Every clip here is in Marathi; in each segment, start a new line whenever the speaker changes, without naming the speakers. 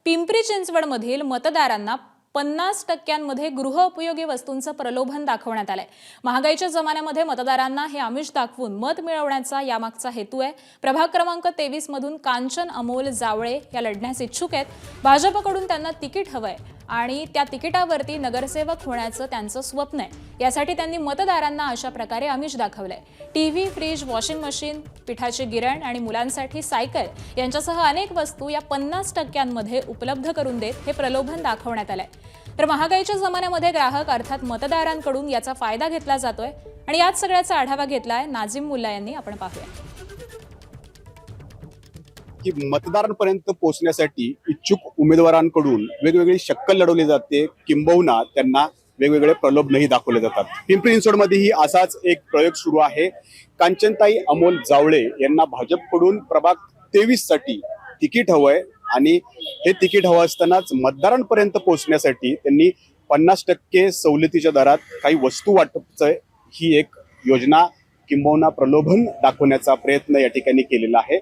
पिंपरी चिंचवडमधील मतदारांना 50% गृहोपयोगी वस्तूंचं प्रलोभन दाखवण्यात आलंय। महागाईच्या जमान्यामध्ये मतदारांना हे आमिष दाखवून मत मिळवण्याचा यामागचा हेतू आहे। प्रभाग क्रमांक 23 मधून कांचन अमोल जावळे या लढण्यास इच्छुक आहेत। भाजपकडून त्यांना तिकीट हवंय आणि त्या तिकिटावरती नगरसेवक होण्याचं त्यांचं स्वप्न आहे। यासाठी त्यांनी मतदारांना अशा प्रकारे आमिष दाखवलंय। टीव्ही, फ्रीज, वॉशिंग मशीन, पिठाची गिरण आणि मुलांसाठी सायकल यांच्यासह अनेक वस्तू या 50% उपलब्ध करून देत हे प्रलोभन दाखवण्यात आलंय। तर महागाईच्या जमान्यामध्ये ग्राहक अर्थात मतदारांकडून याचा फायदा घेतला जातोय आणि याच सगळ्याचा आढावा घेतलाय नाझीम मुल्ला यांनी। आपण पाहूया
की मतदारांपर्यंत पोहोचण्यासाठी इच्छुक उमेदवारांकडून वेगवेगळी शक्कल लढवली जाते, किंबहुना त्यांना वेगवेगळे प्रलोभनही दाखवले जातात। पिंपरी चिंचवडमध्येही असाच एक प्रयोग सुरू आहे। कांचनताई अमोल जावळे यांना भाजपकडून प्रभाग 23 साठी तिकीट हवंय आणि हे तिकीट हवं असतानाच मतदारांपर्यंत पोहोचण्यासाठी त्यांनी 50% सवलतीच्या दरात काही वस्तू वाटपचं ही एक योजना किंबहुना प्रलोभन दाखवण्याचा प्रयत्न या ठिकाणी केलेला आहे।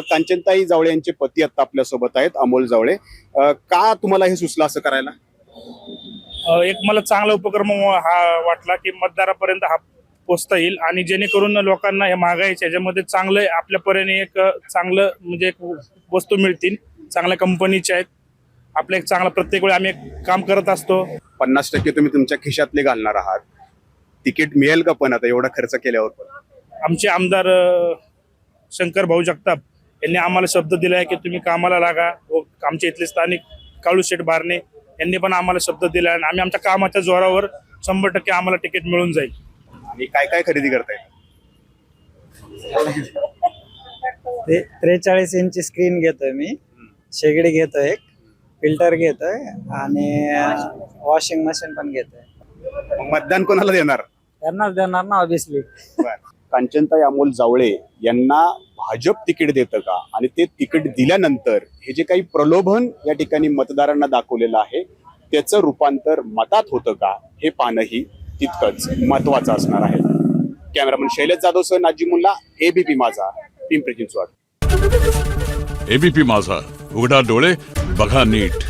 कांचनताई जावळे यांचे पती आता आपल्या सोबत आहेत, अमोल जावळे। का तुम्हाला हे सुचलं असं करायला?
एक मला चांगला उपक्रम हा वाटला की मतदारापर्यंत हा पोचता येईल आणि जेणेकरून लोकांना या महागाईच्या ह्याच्यामध्ये चांगलं आपल्या परीने एक चांगलं म्हणजे एक वस्तू मिळतील, चांगल्या कंपनीच्या आहेत। आपलं एक चांगला प्रत्येक वेळी आम्ही एक काम करत असतो।
50% तुम्ही तुमच्या खिशातले घालणार आहात, तिकीट मिळेल का? पण आता एवढा खर्च केल्यावर पण
आमचे आमदार शंकर भाऊ जगताप यांनी आम्हाला शब्द दिला आहे की तुम्ही कामाला लागा व आमच्या इथले स्थानिक काळूशेठ बारणे यांनी पण आम्हाला शब्द दिला आणि आम्ही आमच्या कामाच्या जोरावर 100% आम्हाला तिकीट मिळून जाईल।
आणि काय काय खरेदी करताय?
ते 43 इंची स्क्रीन घेतोय मी, शेगडी घेतोय, एक फिल्टर घेतोय आणि वॉशिंग मशीन पण घेतोय।
मतदान कोणाला देणार?
त्यांनाच देणार ना ऑब्विसली।
कांचनताई अमोल जावळे यांना भाजप तिकीट देतं का आणि ते तिकीट दिल्यानंतर हे जे काही प्रलोभन या ठिकाणी मतदारांना दाखवलेलं आहे त्याचं रूपांतर मतात होतं का हे पाहणंही तितकंच महत्वाचं असणार आहे। कॅमेरामन शैलेश जाधवसह नाझीम मुल्ला, एबीपी माझा, पिंपरी चिंचवड।
एबीपी माझा, उघडा डोळे बघा नीट।